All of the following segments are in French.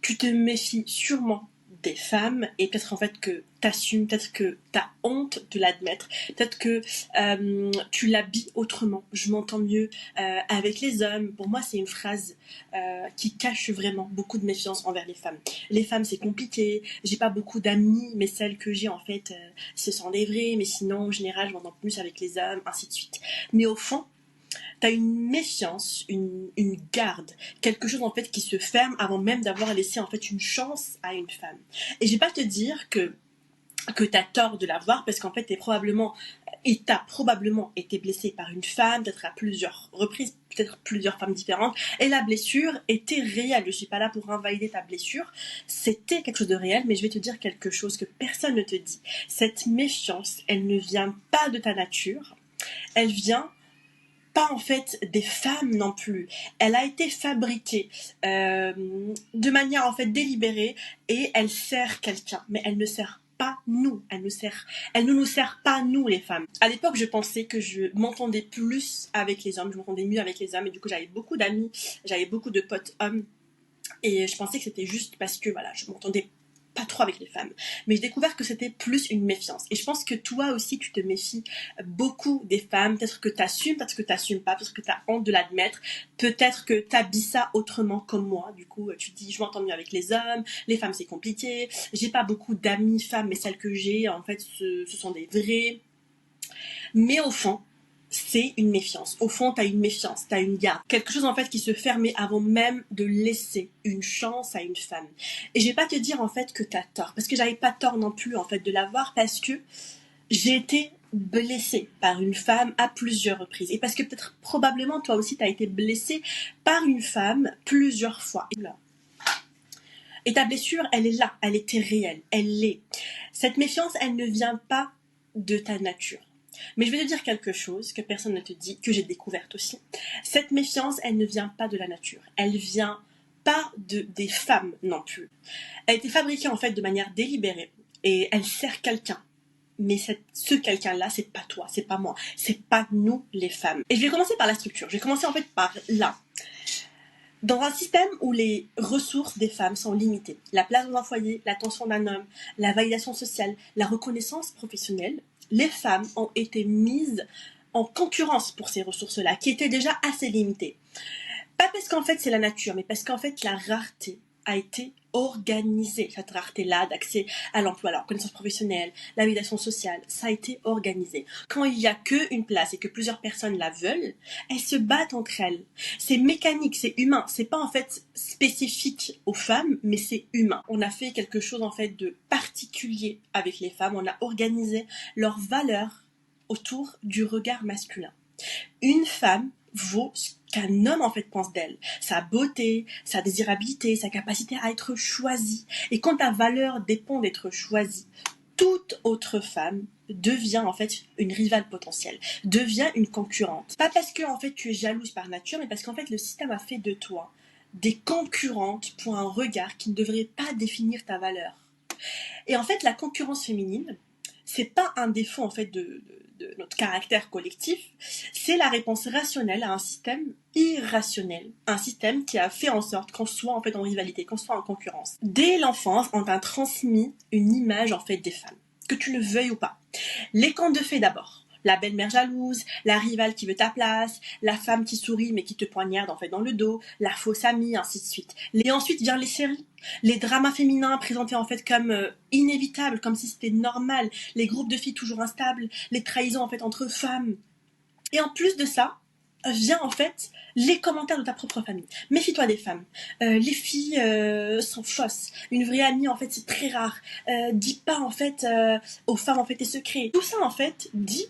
tu te méfies sûrement des femmes et peut-être en fait que t'assumes, peut-être que t'as honte de l'admettre, peut-être que tu l'habilles autrement. Je m'entends mieux avec les hommes. Pour moi, c'est une phrase qui cache vraiment beaucoup de méfiance envers les femmes. Les femmes, c'est compliqué. J'ai pas beaucoup d'amis, mais celles que j'ai en fait, ce sont des vraies. Mais sinon, en général, je m'entends plus avec les hommes, ainsi de suite. Mais au fond, t'as une méfiance, une garde, quelque chose en fait qui se ferme avant même d'avoir laissé en fait une chance à une femme. Et je vais pas te dire que t'as tort de l'avoir parce qu'en fait t'as probablement été blessé par une femme, peut-être à plusieurs reprises, peut-être plusieurs femmes différentes, et la blessure était réelle. Je suis pas là pour invalider ta blessure, c'était quelque chose de réel, mais je vais te dire quelque chose que personne ne te dit. Cette méfiance, elle ne vient pas de ta nature, elle vient pas en fait des femmes non plus. Elle a été fabriquée de manière en fait délibérée et elle sert quelqu'un, mais elle ne sert pas nous. Elle ne nous sert pas nous les femmes. À l'époque, je pensais que je m'entendais plus avec les hommes, je m'entendais mieux avec les hommes et du coup j'avais beaucoup d'amis, j'avais beaucoup de potes hommes et je pensais que c'était juste parce que voilà, je m'entendais pas trop avec les femmes. Mais j'ai découvert que c'était plus une méfiance. Et je pense que toi aussi, tu te méfies beaucoup des femmes. Peut-être que t'assumes, peut-être que t'assumes pas, peut-être que t'as honte de l'admettre. Peut-être que t'habilles ça autrement comme moi. Du coup, tu te dis, je m'entends mieux avec les hommes. Les femmes, c'est compliqué. J'ai pas beaucoup d'amis femmes, mais celles que j'ai, en fait, ce sont des vraies. Mais au fond, c'est une méfiance. Au fond, t'as une méfiance, t'as une garde. Quelque chose en fait qui se fermait avant même de laisser une chance à une femme. Et je vais pas te dire en fait que t'as tort, parce que j'avais pas tort non plus en fait de l'avoir, parce que j'ai été blessée par une femme à plusieurs reprises. Et parce que peut-être probablement toi aussi t'as été blessée par une femme plusieurs fois. Et ta blessure, elle est là, elle était réelle, elle l'est. Cette méfiance, elle ne vient pas de ta nature. Mais je vais te dire quelque chose que personne ne te dit, que j'ai découverte aussi. Cette méfiance, elle ne vient pas de la nature. Elle vient pas des femmes non plus. Elle a été fabriquée en fait de manière délibérée et elle sert quelqu'un. Mais ce quelqu'un-là, c'est pas toi, c'est pas moi, c'est pas nous les femmes. Et je vais commencer par la structure. Je vais commencer en fait par là. Dans un système où les ressources des femmes sont limitées, la place dans un foyer, l'attention d'un homme, la validation sociale, la reconnaissance professionnelle, les femmes ont été mises en concurrence pour ces ressources-là, qui étaient déjà assez limitées. Pas parce qu'en fait c'est la nature, mais parce qu'en fait la rareté a été organisée. Cette rareté-là d'accès à l'emploi, à la reconnaissance professionnelle, la validation sociale, ça a été organisé. Quand il n'y a qu'une place et que plusieurs personnes la veulent, elles se battent entre elles. C'est mécanique, c'est humain. C'est pas en fait spécifique aux femmes, mais c'est humain. On a fait quelque chose en fait de particulier avec les femmes. On a organisé leurs valeurs autour du regard masculin. Une femme vaut ce qu'un homme en fait pense d'elle, sa beauté, sa désirabilité, sa capacité à être choisie. Et quand ta valeur dépend d'être choisie, toute autre femme devient en fait une rivale potentielle, devient une concurrente. Pas parce que en fait tu es jalouse par nature, mais parce qu'en fait le système a fait de toi des concurrentes pour un regard qui ne devrait pas définir ta valeur. Et en fait la concurrence féminine, c'est pas un défaut en fait de notre caractère collectif, c'est la réponse rationnelle à un système irrationnel, un système qui a fait en sorte qu'on soit en fait en rivalité, qu'on soit en concurrence. Dès l'enfance, on t'a transmis une image en fait des femmes, que tu le veuilles ou pas. Les contes de fées d'abord. La belle-mère jalouse, la rivale qui veut ta place, la femme qui sourit mais qui te poignarde en fait dans le dos, la fausse amie, ainsi de suite. Et ensuite viennent les séries, les dramas féminins présentés en fait comme inévitables, comme si c'était normal, les groupes de filles toujours instables, les trahisons en fait entre femmes. Et en plus de ça, vient en fait les commentaires de ta propre famille. Méfie-toi des femmes. Les filles sont fausses. Une vraie amie en fait c'est très rare. Dis pas en fait aux femmes en fait tes secrets. Tout ça en fait dit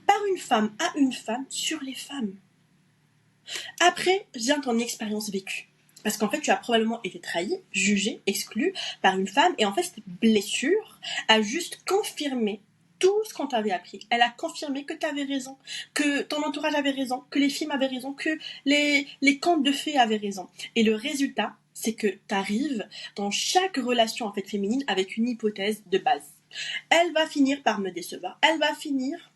par une femme à une femme sur les femmes. Après vient ton expérience vécue. Parce qu'en fait, tu as probablement été trahi, jugé, exclu par une femme. Et en fait, cette blessure a juste confirmé tout ce qu'on t'avait appris. Elle a confirmé que tu avais raison, que ton entourage avait raison, que les films avaient raison, que les contes de fées avaient raison. Et le résultat, c'est que tu arrives dans chaque relation en fait féminine avec une hypothèse de base. Elle va finir par me décevoir. Elle va finir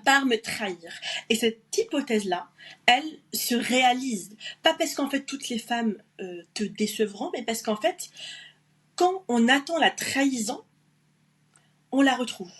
par me trahir. Et cette hypothèse-là, elle se réalise. Pas parce qu'en fait toutes les femmes te décevront, mais parce qu'en fait, quand on attend la trahison, on la retrouve.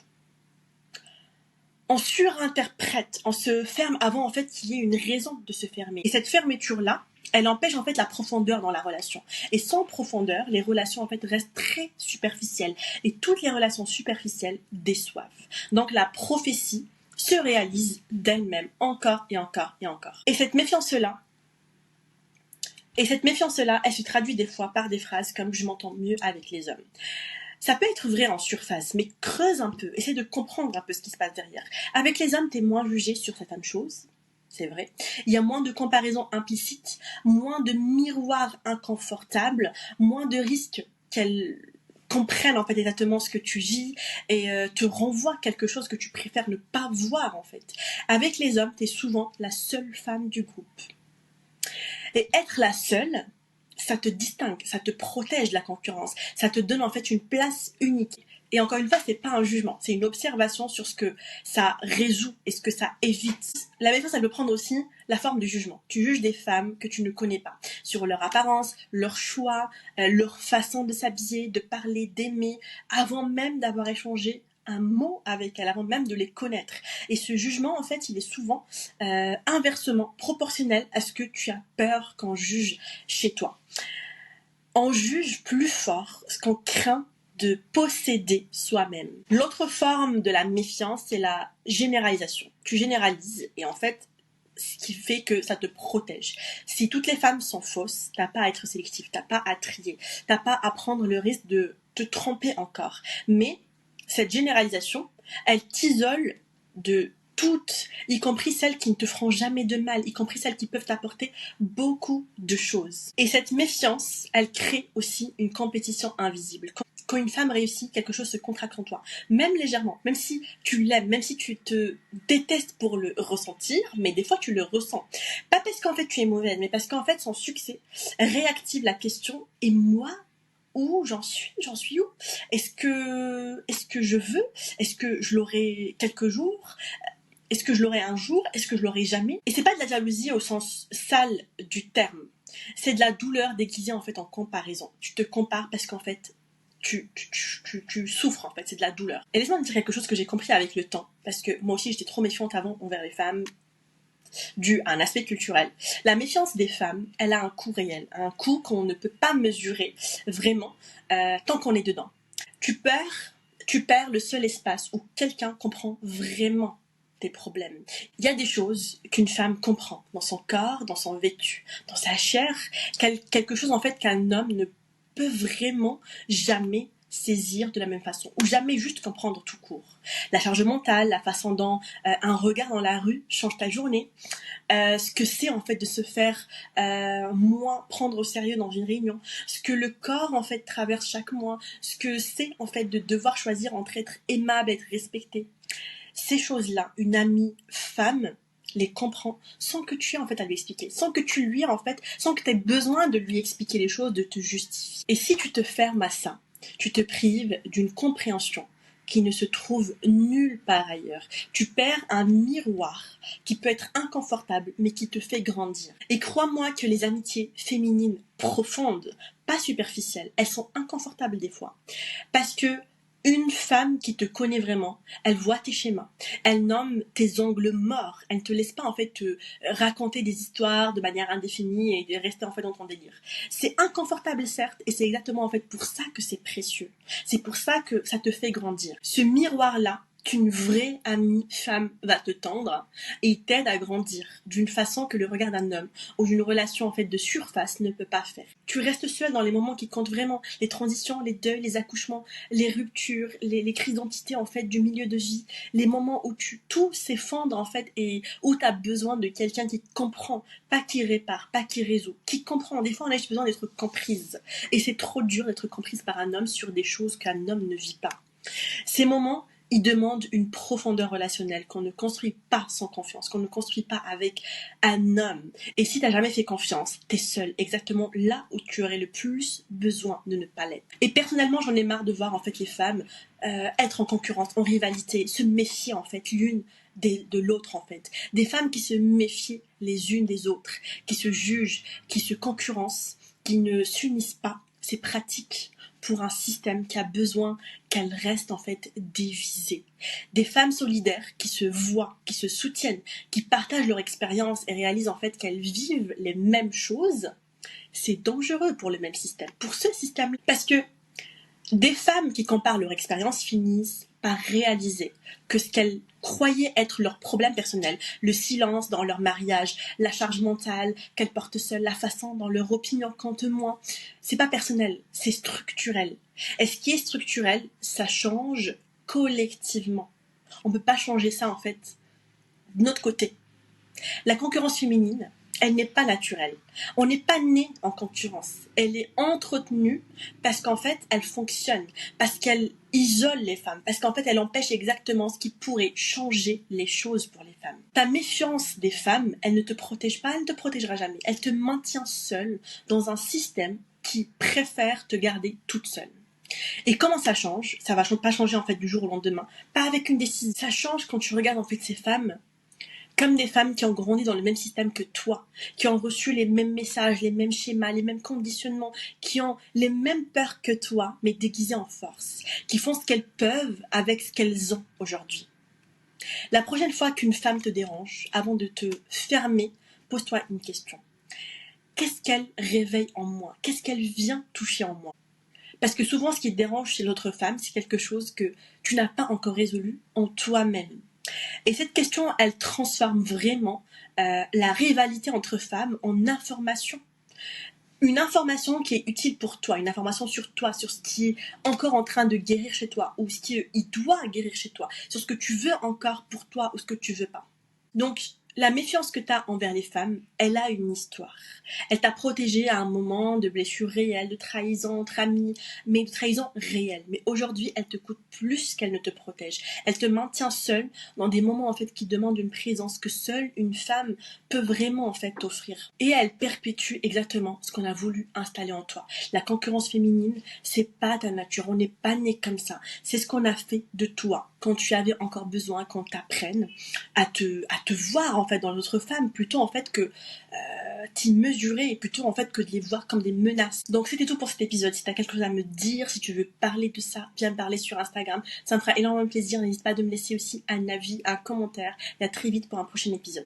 On surinterprète, on se ferme avant en fait qu'il y ait une raison de se fermer. Et cette fermeture-là, elle empêche en fait la profondeur dans la relation. Et sans profondeur, les relations en fait restent très superficielles. Et toutes les relations superficielles déçoivent. Donc la prophétie se réalise d'elle-même encore et encore et encore. Et cette méfiance-là, elle se traduit des fois par des phrases comme « je m'entends mieux avec les hommes ». Ça peut être vrai en surface, mais creuse un peu, essaie de comprendre un peu ce qui se passe derrière. Avec les hommes, t'es moins jugé sur certaines choses, c'est vrai. Il y a moins de comparaisons implicites, moins de miroirs inconfortables, moins de risques qu'elles comprennent en fait exactement ce que tu vis et te renvoient quelque chose que tu préfères ne pas voir en fait. Avec les hommes, t'es souvent la seule femme du groupe. Et être la seule, ça te distingue, ça te protège de la concurrence, ça te donne en fait une place unique. Et encore une fois, c'est pas un jugement, c'est une observation sur ce que ça résout et ce que ça évite. La méfiance, ça peut prendre aussi la forme du jugement. Tu juges des femmes que tu ne connais pas, sur leur apparence, leur choix, leur façon de s'habiller, de parler, d'aimer, avant même d'avoir échangé un mot avec elles, avant même de les connaître. Et ce jugement, en fait, il est souvent inversement proportionnel à ce que tu as peur qu'on juge chez toi. On juge plus fort ce qu'on craint de posséder soi-même. L'autre forme de la méfiance, c'est la généralisation. Tu généralises et en fait, ce qui fait que ça te protège. Si toutes les femmes sont fausses, t'as pas à être sélectif, t'as pas à trier, t'as pas à prendre le risque de te tromper encore. Mais cette généralisation, elle t'isole de toutes, y compris celles qui ne te feront jamais de mal, y compris celles qui peuvent t'apporter beaucoup de choses. Et cette méfiance, elle crée aussi une compétition invisible. Quand une femme réussit, quelque chose se contracte en toi, même légèrement, même si tu l'aimes, même si tu te détestes pour le ressentir, mais des fois tu le ressens. Pas parce qu'en fait tu es mauvaise, mais parce qu'en fait son succès réactive la question « et moi ?» où j'en suis où? Est-ce que je veux? Est-ce que je l'aurai quelques jours? Est-ce que je l'aurai un jour? Est-ce que je l'aurai jamais? Et c'est pas de la jalousie au sens sale du terme. C'est de la douleur déguisée en fait en comparaison. Tu te compares parce qu'en fait tu souffres en fait, c'est de la douleur. Et laisse-moi te dire quelque chose que j'ai compris avec le temps, parce que moi aussi j'étais trop méfiante avant envers les femmes, dû à un aspect culturel. La méfiance des femmes, elle a un coût réel, un coût qu'on ne peut pas mesurer vraiment tant qu'on est dedans. Tu perds le seul espace où quelqu'un comprend vraiment tes problèmes. Il y a des choses qu'une femme comprend dans son corps, dans son vêtu, dans sa chair, quelque chose en fait qu'un homme ne peut vraiment jamais saisir de la même façon, ou jamais juste comprendre tout court. La charge mentale, la façon dont un regard dans la rue change ta journée, ce que c'est en fait de se faire moins prendre au sérieux dans une réunion, ce que le corps en fait traverse chaque mois, ce que c'est en fait de devoir choisir entre être aimable et être respecté. Ces choses-là, une amie femme les comprend sans que tu aies en fait à lui expliquer, sans que tu aies besoin de lui expliquer les choses, de te justifier. Et si tu te fermes à ça, tu te prives d'une compréhension qui ne se trouve nulle part ailleurs. Tu perds un miroir qui peut être inconfortable, mais qui te fait grandir. Et crois-moi que les amitiés féminines profondes, pas superficielles, elles sont inconfortables des fois. Parce que une femme qui te connaît vraiment, elle voit tes schémas, elle nomme tes angles morts, elle ne te laisse pas en fait te raconter des histoires de manière indéfinie et de rester en fait dans ton délire. C'est inconfortable certes, et c'est exactement en fait pour ça que c'est précieux. C'est pour ça que ça te fait grandir. Ce miroir-là qu'une vraie amie femme va te tendre et t'aide à grandir d'une façon que le regard d'un homme ou d'une relation en fait de surface ne peut pas faire. Tu restes seul dans les moments qui comptent vraiment, les transitions, les deuils, les accouchements, les ruptures, les crises d'identité en fait du milieu de vie, les moments où tout s'effondre en fait et où tu as besoin de quelqu'un qui te comprend, pas qui répare, pas qui résout, qui comprend. Des fois on a juste besoin d'être comprise et c'est trop dur d'être comprise par un homme sur des choses qu'un homme ne vit pas. Ces moments, ils demandent une profondeur relationnelle qu'on ne construit pas sans confiance, qu'on ne construit pas avec un homme. Et si t'as jamais fait confiance, t'es seule, exactement là où tu aurais le plus besoin de ne pas l'être. Et personnellement, j'en ai marre de voir en fait les femmes être en concurrence, en rivalité, se méfier en fait l'une de l'autre en fait. Des femmes qui se méfient les unes des autres, qui se jugent, qui se concurrencent, qui ne s'unissent pas. C'est pratique pour un système qui a besoin qu'elle reste en fait divisée. Des femmes solidaires qui se voient, qui se soutiennent, qui partagent leur expérience et réalisent en fait qu'elles vivent les mêmes choses, c'est dangereux pour le même système, pour ce système. Parce que des femmes qui comparent leur expérience finissent par réaliser que ce qu'elles croyaient être leur problème personnel, le silence dans leur mariage, la charge mentale qu'elles portent seules, la façon dont leur opinion compte moins, c'est pas personnel, c'est structurel. Et ce qui est structurel, ça change collectivement. On peut pas changer ça en fait de notre côté. La concurrence féminine, elle n'est pas naturelle. On n'est pas né en concurrence. Elle est entretenue parce qu'en fait, elle fonctionne, parce qu'elle isole les femmes, parce qu'en fait, elle empêche exactement ce qui pourrait changer les choses pour les femmes. Ta méfiance des femmes, elle ne te protège pas, elle ne te protégera jamais. Elle te maintient seule dans un système qui préfère te garder toute seule. Et comment ça change? Ça va pas changer en fait du jour au lendemain, pas avec une décision. Ça change quand tu regardes en fait ces femmes comme des femmes qui ont grandi dans le même système que toi, qui ont reçu les mêmes messages, les mêmes schémas, les mêmes conditionnements, qui ont les mêmes peurs que toi, mais déguisées en force, qui font ce qu'elles peuvent avec ce qu'elles ont aujourd'hui. La prochaine fois qu'une femme te dérange, avant de te fermer, pose-toi une question. Qu'est-ce qu'elle réveille en moi? Qu'est-ce qu'elle vient toucher en moi? Parce que souvent, ce qui te dérange chez l'autre femme, c'est quelque chose que tu n'as pas encore résolu en toi-même. Et cette question, elle transforme vraiment la rivalité entre femmes en information. Une information qui est utile pour toi, une information sur toi, sur ce qui est encore en train de guérir chez toi, ou ce qui doit guérir chez toi, sur ce que tu veux encore pour toi ou ce que tu veux pas. Donc, la méfiance que tu as envers les femmes, elle a une histoire. Elle t'a protégée à un moment de blessures réelles, de trahison entre amis, mais de trahison réelle. Mais aujourd'hui, elle te coûte plus qu'elle ne te protège. Elle te maintient seule dans des moments en fait qui demandent une présence que seule une femme peut vraiment en fait t'offrir. Et elle perpétue exactement ce qu'on a voulu installer en toi. La concurrence féminine, c'est pas ta nature. On n'est pas né comme ça. C'est ce qu'on a fait de toi quand tu avais encore besoin qu'on t'apprenne à te voir en fait dans l'autre femme, plutôt en fait que t'y mesurer, et plutôt en fait que de les voir comme des menaces. Donc c'était tout pour cet épisode. Si t'as quelque chose à me dire, si tu veux parler de ça, viens me parler sur Instagram, ça me fera énormément plaisir. N'hésite pas de me laisser aussi un avis, un commentaire, et à très vite pour un prochain épisode.